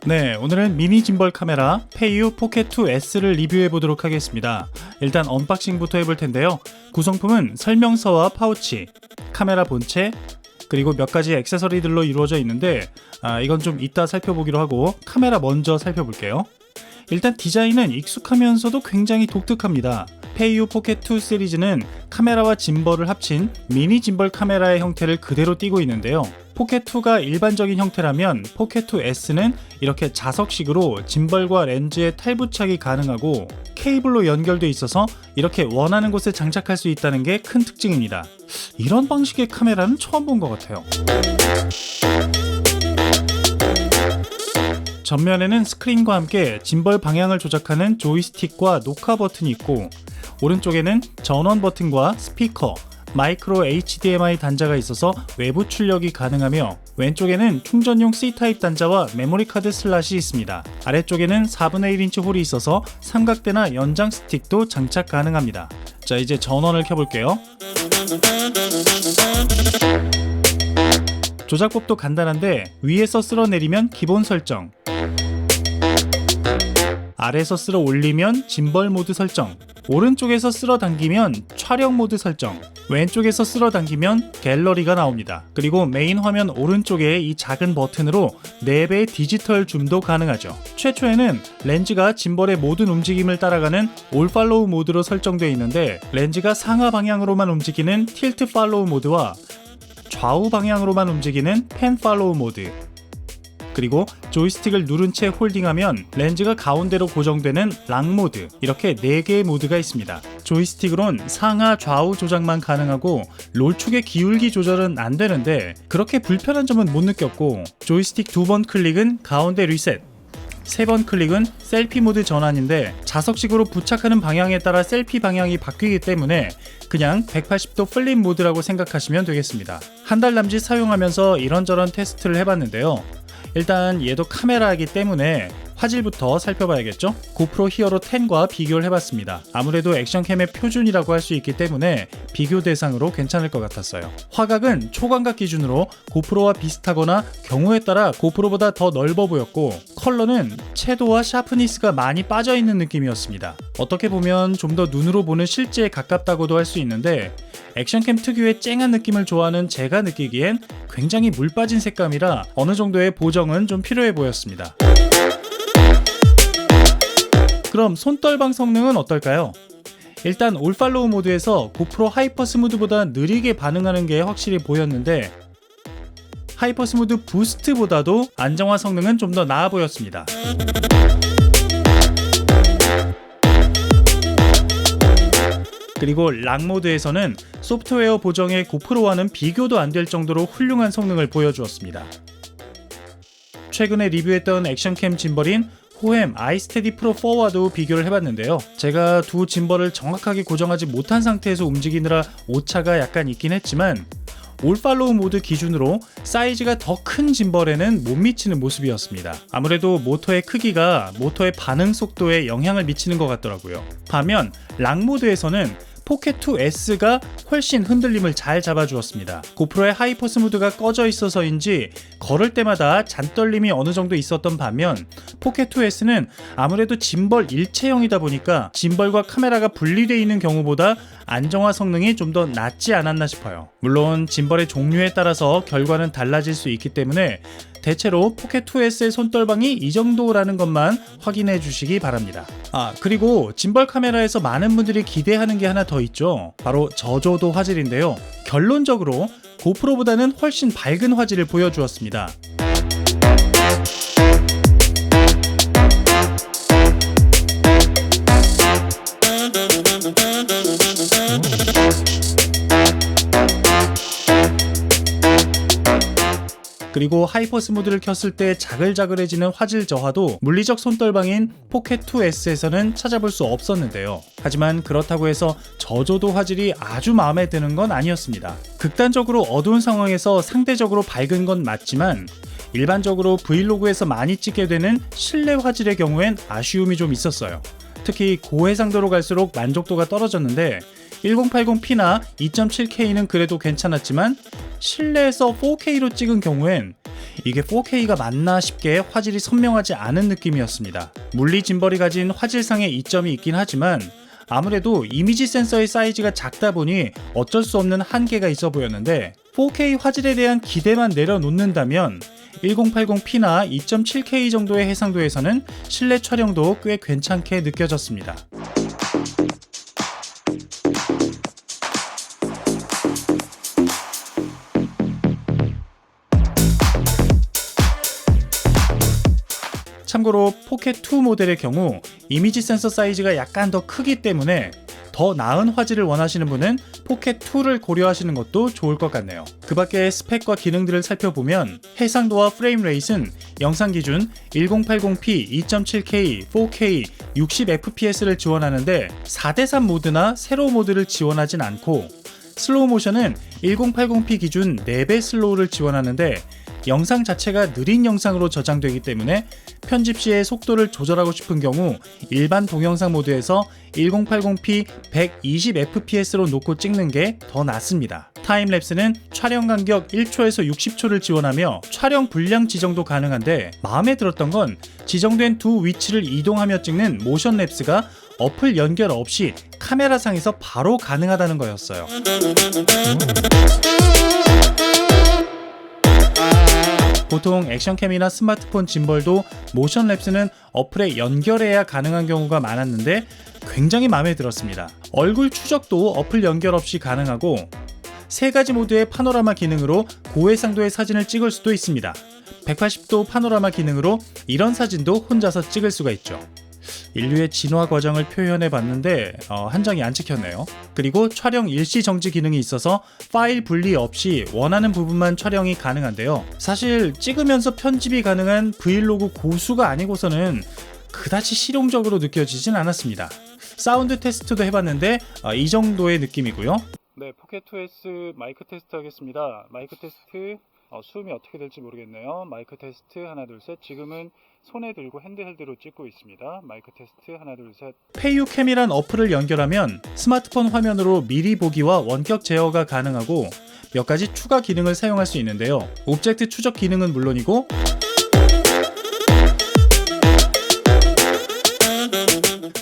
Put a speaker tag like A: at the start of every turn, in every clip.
A: 네, 오늘은 미니 짐벌 카메라 페이유 포켓2 S를 리뷰해 보도록 하겠습니다. 일단 언박싱부터 해볼 텐데요. 구성품은 설명서와 파우치, 카메라 본체, 그리고 몇 가지 액세서리들로 이루어져 있는데 이건 좀 이따 살펴보기로 하고 카메라 먼저 살펴볼게요. 일단 디자인은 익숙하면서도 굉장히 독특합니다. 페이유 포켓2 시리즈는 카메라와 짐벌을 합친 미니 짐벌 카메라의 형태를 그대로 띠고 있는데요. 포켓2가 일반적인 형태라면 포켓2 S는 이렇게 자석식으로 짐벌과 렌즈에 탈부착이 가능하고 케이블로 연결돼 있어서 이렇게 원하는 곳에 장착할 수 있다는 게 큰 특징입니다. 이런 방식의 카메라는 처음 본 것 같아요. 전면에는 스크린과 함께 짐벌 방향을 조작하는 조이스틱과 녹화 버튼이 있고, 오른쪽에는 전원 버튼과 스피커, 마이크로 HDMI 단자가 있어서 외부 출력이 가능하며, 왼쪽에는 충전용 C타입 단자와 메모리 카드 슬롯이 있습니다. 아래쪽에는 4분의 1인치 홀이 있어서 삼각대나 연장 스틱도 장착 가능합니다. 자, 이제 전원을 켜볼게요. 조작법도 간단한데, 위에서 쓸어내리면 기본 설정, 아래에서 쓸어 올리면 짐벌 모드 설정, 오른쪽에서 쓸어 당기면 촬영 모드 설정, 왼쪽에서 쓸어 당기면 갤러리가 나옵니다. 그리고 메인 화면 오른쪽에 이 작은 버튼으로 4배의 디지털 줌도 가능하죠. 최초에는 렌즈가 짐벌의 모든 움직임을 따라가는 올 팔로우 모드로 설정되어 있는데, 렌즈가 상하 방향으로만 움직이는 틸트 팔로우 모드와 좌우 방향으로만 움직이는 펜 팔로우 모드, 그리고 조이스틱을 누른 채 홀딩하면 렌즈가 가운데로 고정되는 락 모드, 이렇게 4개의 모드가 있습니다. 조이스틱으론 상하 좌우 조작만 가능하고 롤축의 기울기 조절은 안 되는데 그렇게 불편한 점은 못 느꼈고, 조이스틱 2번 클릭은 가운데 리셋, 3번 클릭은 셀피 모드 전환인데 자석식으로 부착하는 방향에 따라 셀피 방향이 바뀌기 때문에 그냥 180도 플립 모드라고 생각하시면 되겠습니다. 한 달 남짓 사용하면서 이런저런 테스트를 해봤는데요. 일단 얘도 카메라이기 때문에 화질부터 살펴봐야겠죠? 고프로 히어로 10과 비교를 해봤습니다. 아무래도 액션캠의 표준이라고 할 수 있기 때문에 비교 대상으로 괜찮을 것 같았어요. 화각은 초광각 기준으로 고프로와 비슷하거나 경우에 따라 고프로보다 더 넓어 보였고, 컬러는 채도와 샤프니스가 많이 빠져있는 느낌이었습니다. 어떻게 보면 좀 더 눈으로 보는 실제에 가깝다고도 할 수 있는데, 액션캠 특유의 쨍한 느낌을 좋아하는 제가 느끼기엔 굉장히 물 빠진 색감이라 어느 정도의 보정은 좀 필요해 보였습니다. 그럼 손떨방 성능은 어떨까요? 일단 올 팔로우 모드에서 고프로 하이퍼 스무드보다 느리게 반응하는 게 확실히 보였는데, 하이퍼 스무드 부스트보다도 안정화 성능은 좀 더 나아 보였습니다. 그리고 락 모드에서는 소프트웨어 보정의 고프로와는 비교도 안 될 정도로 훌륭한 성능을 보여주었습니다. 최근에 리뷰했던 액션캠 짐벌인 호햄 아이스테디 프로 4와도 비교를 해봤는데요. 제가 두 짐벌을 정확하게 고정하지 못한 상태에서 움직이느라 오차가 약간 있긴 했지만, 올 팔로우 모드 기준으로 사이즈가 더 큰 짐벌에는 못 미치는 모습이었습니다. 아무래도 모터의 크기가 모터의 반응 속도에 영향을 미치는 것 같더라고요. 반면 락 모드에서는 포켓2 S가 훨씬 흔들림을 잘 잡아주었습니다. 고프로의 하이퍼 스무드가 꺼져 있어서인지 걸을 때마다 잔떨림이 어느 정도 있었던 반면, 포켓2 S는 아무래도 짐벌 일체형이다 보니까 짐벌과 카메라가 분리되어 있는 경우보다 안정화 성능이 좀 더 낫지 않았나 싶어요. 물론 짐벌의 종류에 따라서 결과는 달라질 수 있기 때문에 대체로 포켓2S의 손떨방이 이 정도라는 것만 확인해 주시기 바랍니다. 그리고 짐벌 카메라에서 많은 분들이 기대하는 게 하나 더 있죠. 바로 저조도 화질인데요. 결론적으로 고프로보다는 훨씬 밝은 화질을 보여주었습니다. 그리고 하이퍼 스무드를 켰을 때 자글자글해지는 화질 저하도 물리적 손떨방인 포켓2 S에서는 찾아볼 수 없었는데요. 하지만 그렇다고 해서 저조도 화질이 아주 마음에 드는 건 아니었습니다. 극단적으로 어두운 상황에서 상대적으로 밝은 건 맞지만, 일반적으로 브이로그에서 많이 찍게 되는 실내 화질의 경우엔 아쉬움이 좀 있었어요. 특히 고해상도로 갈수록 만족도가 떨어졌는데, 1080p나 2.7K는 그래도 괜찮았지만 실내에서 4K로 찍은 경우엔 이게 4K가 맞나 싶게 화질이 선명하지 않은 느낌이었습니다. 물리 짐벌이 가진 화질상의 이점이 있긴 하지만 아무래도 이미지 센서의 사이즈가 작다 보니 어쩔 수 없는 한계가 있어 보였는데 4K 화질에 대한 기대만 내려놓는다면 1080p나 2.7K 정도의 해상도에서는 실내 촬영도 꽤 괜찮게 느껴졌습니다. 참고로 포켓2 모델의 경우 이미지 센서 사이즈가 약간 더 크기 때문에 더 나은 화질을 원하시는 분은 포켓2를 고려하시는 것도 좋을 것 같네요. 그 밖에 스펙과 기능들을 살펴보면 해상도와 프레임 레이트는 영상 기준 1080p, 2.7K, 4K, 60fps를 지원하는데 4:3 모드나 세로 모드를 지원하진 않고 슬로우 모션은 1080p 기준 4배 슬로우를 지원하는데 영상 자체가 느린 영상으로 저장되기 때문에 편집 시에 속도를 조절하고 싶은 경우 일반 동영상 모드에서 1080p 120fps로 놓고 찍는 게 더 낫습니다. 타임랩스는 촬영 간격 1초에서 60초를 지원하며 촬영 분량 지정도 가능한데 마음에 들었던 건 지정된 두 위치를 이동하며 찍는 모션 랩스가 어플 연결 없이 카메라상에서 바로 가능하다는 거였어요. 보통 액션캠이나 스마트폰 짐벌도 모션 랩스는 어플에 연결해야 가능한 경우가 많았는데 굉장히 마음에 들었습니다. 얼굴 추적도 어플 연결 없이 가능하고 3가지 모드의 파노라마 기능으로 고해상도의 사진을 찍을 수도 있습니다. 180도 파노라마 기능으로 이런 사진도 혼자서 찍을 수가 있죠. 인류의 진화 과정을 표현해 봤는데 한 장이 안 찍혔네요. 그리고 촬영 일시 정지 기능이 있어서 파일 분리 없이 원하는 부분만 촬영이 가능한데요. 사실 찍으면서 편집이 가능한 브이로그 고수가 아니고서는 그다지 실용적으로 느껴지진 않았습니다. 사운드 테스트도 해봤는데 이 정도의 느낌이고요. 네, 포켓2S 마이크 테스트 하겠습니다. 마이크 테스트 수음이 어떻게 될지 모르겠네요. 마이크 테스트 하나 둘 셋. 지금은 손에 들고 핸드헬드로 찍고 있습니다. 마이크 테스트 하나 둘 셋. 페이유캠이란 어플을 연결하면 스마트폰 화면으로 미리 보기와 원격 제어가 가능하고 몇 가지 추가 기능을 사용할 수 있는데요. 오브젝트 추적 기능은 물론이고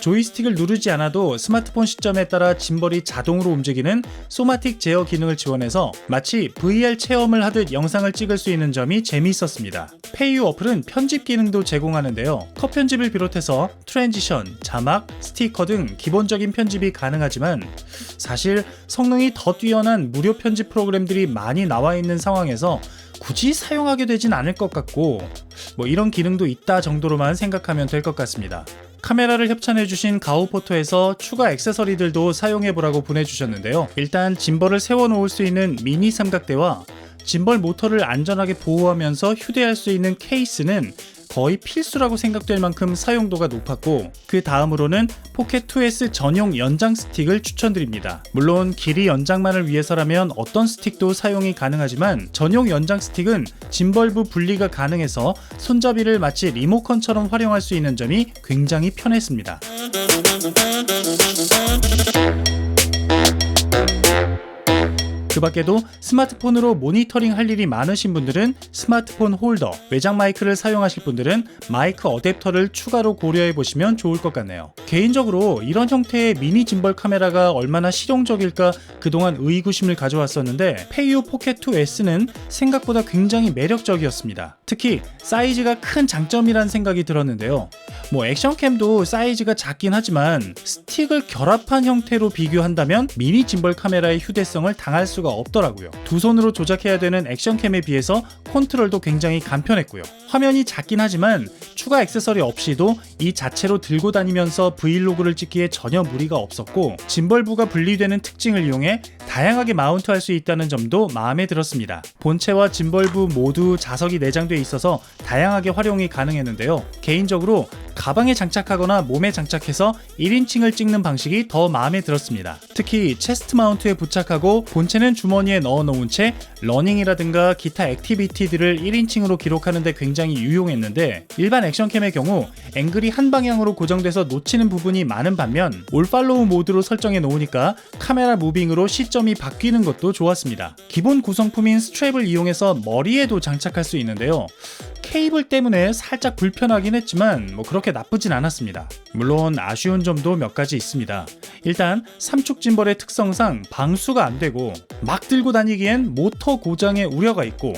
A: 조이스틱을 누르지 않아도 스마트폰 시점에 따라 짐벌이 자동으로 움직이는 소마틱 제어 기능을 지원해서 마치 VR 체험을 하듯 영상을 찍을 수 있는 점이 재미있었습니다. 페이유 어플은 편집 기능도 제공하는데요. 컷 편집을 비롯해서 트랜지션, 자막, 스티커 등 기본적인 편집이 가능하지만 사실 성능이 더 뛰어난 무료 편집 프로그램들이 많이 나와 있는 상황에서 굳이 사용하게 되진 않을 것 같고 이런 기능도 있다 정도로만 생각하면 될 것 같습니다. 카메라를 협찬해주신 가오포토에서 추가 액세서리들도 사용해보라고 보내주셨는데요. 일단 짐벌을 세워놓을 수 있는 미니 삼각대와 짐벌 모터를 안전하게 보호하면서 휴대할 수 있는 케이스는 거의 필수라고 생각될 만큼 사용도가 높았고 그 다음으로는 포켓2S 전용 연장 스틱을 추천드립니다. 물론 길이 연장만을 위해서라면 어떤 스틱도 사용이 가능하지만 전용 연장 스틱은 짐벌부 분리가 가능해서 손잡이를 마치 리모컨처럼 활용할 수 있는 점이 굉장히 편했습니다. 그 밖에도 스마트폰으로 모니터링 할 일이 많으신 분들은 스마트폰 홀더, 외장 마이크를 사용하실 분들은 마이크 어댑터를 추가로 고려해 보시면 좋을 것 같네요. 개인적으로 이런 형태의 미니 짐벌 카메라가 얼마나 실용적일까 그동안 의구심을 가져왔었는데 페이유 포켓2S는 생각보다 굉장히 매력적이었습니다. 특히 사이즈가 큰 장점이란 생각이 들었는데요. 액션캠도 사이즈가 작긴 하지만 스틱을 결합한 형태로 비교한다면 미니 짐벌 카메라의 휴대성을 당할 수가 없더라고요. 두 손으로 조작해야 되는 액션캠에 비해서 컨트롤도 굉장히 간편했고요. 화면이 작긴 하지만 추가 액세서리 없이도 이 자체로 들고 다니면서 브이로그를 찍기에 전혀 무리가 없었고 짐벌부가 분리되는 특징을 이용해 다양하게 마운트할 수 있다는 점도 마음에 들었습니다. 본체와 짐벌부 모두 자석이 내장돼 있어서 다양하게 활용이 가능했는데요. 개인적으로 가방에 장착하거나 몸에 장착해서 1인칭을 찍는 방식이 더 마음에 들었습니다. 특히 체스트 마운트에 부착하고 본체는 주머니에 넣어놓은 채 러닝이라든가 기타 액티비티들을 1인칭으로 기록하는데 굉장히 유용했는데, 일반 액션캠의 경우 앵글이 한 방향으로 고정돼서 놓치는 부분이 많은 반면 올팔로우 모드로 설정해 놓으니까 카메라 무빙으로 시점이 바뀌는 것도 좋았습니다. 기본 구성품인 스트랩을 이용해서 머리에도 장착할 수 있는데요, 케이블 때문에 살짝 불편하긴 했지만 그렇게 나쁘진 않았습니다. 물론 아쉬운 점도 몇 가지 있습니다. 일단 삼축 짐벌의 특성상 방수가 안 되고 막 들고 다니기엔 모터 고장의 우려가 있고,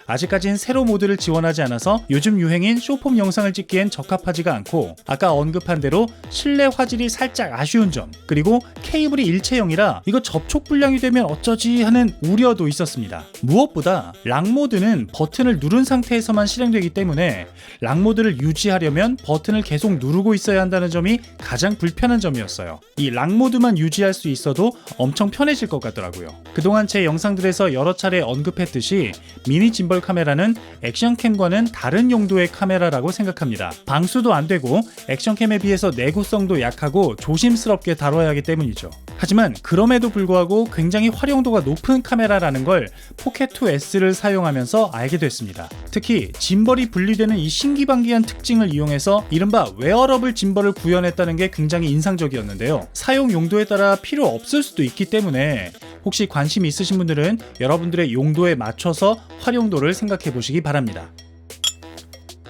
A: 아직까진 세로 모드를 지원하지 않아서 요즘 유행인 쇼폼 영상을 찍기엔 적합하지가 않고, 아까 언급한 대로 실내 화질이 살짝 아쉬운 점, 그리고 케이블이 일체형이라 이거 접촉 불량이 되면 어쩌지 하는 우려도 있었습니다. 무엇보다 락 모드는 버튼을 누른 상태에서만 실행되기 때문에 락 모드를 유지하려면 버튼을 계속 누르고 있어야 한다는 점이 가장 불편한 점이었어요. 이 락 모드만 유지할 수 있어도 엄청 편해질 것 같더라고요. 그동안 제 영상들에서 여러 차례 언급했듯이 미니 짐벌 카메라는 액션캠과는 다른 용도의 카메라라고 생각합니다. 방수도 안 되고 액션캠에 비해서 내구성도 약하고 조심스럽게 다뤄야 하기 때문이죠. 하지만 그럼에도 불구하고 굉장히 활용도가 높은 카메라라는 걸 포켓2S를 사용하면서 알게 됐습니다. 특히 짐벌이 분리되는 이 신기반기한 특징을 이용해서 이른바 웨어러블 짐벌을 구현했다는 게 굉장히 인상적이었는데요. 사용 용도에 따라 필요 없을 수도 있기 때문에 혹시 관심이 있으신 분들은 여러분들의 용도에 맞춰서 활용도를 생각해 보시기 바랍니다.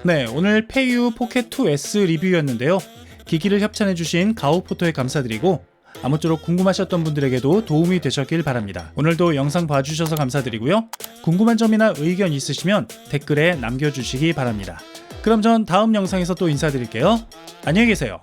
A: 네, 오늘 페이유 포켓2S 리뷰였는데요. 기기를 협찬해 주신 가오포토에 감사드리고, 아무쪼록 궁금하셨던 분들에게도 도움이 되셨길 바랍니다. 오늘도 영상 봐주셔서 감사드리고요. 궁금한 점이나 의견 있으시면 댓글에 남겨주시기 바랍니다. 그럼 전 다음 영상에서 또 인사드릴게요. 안녕히 계세요.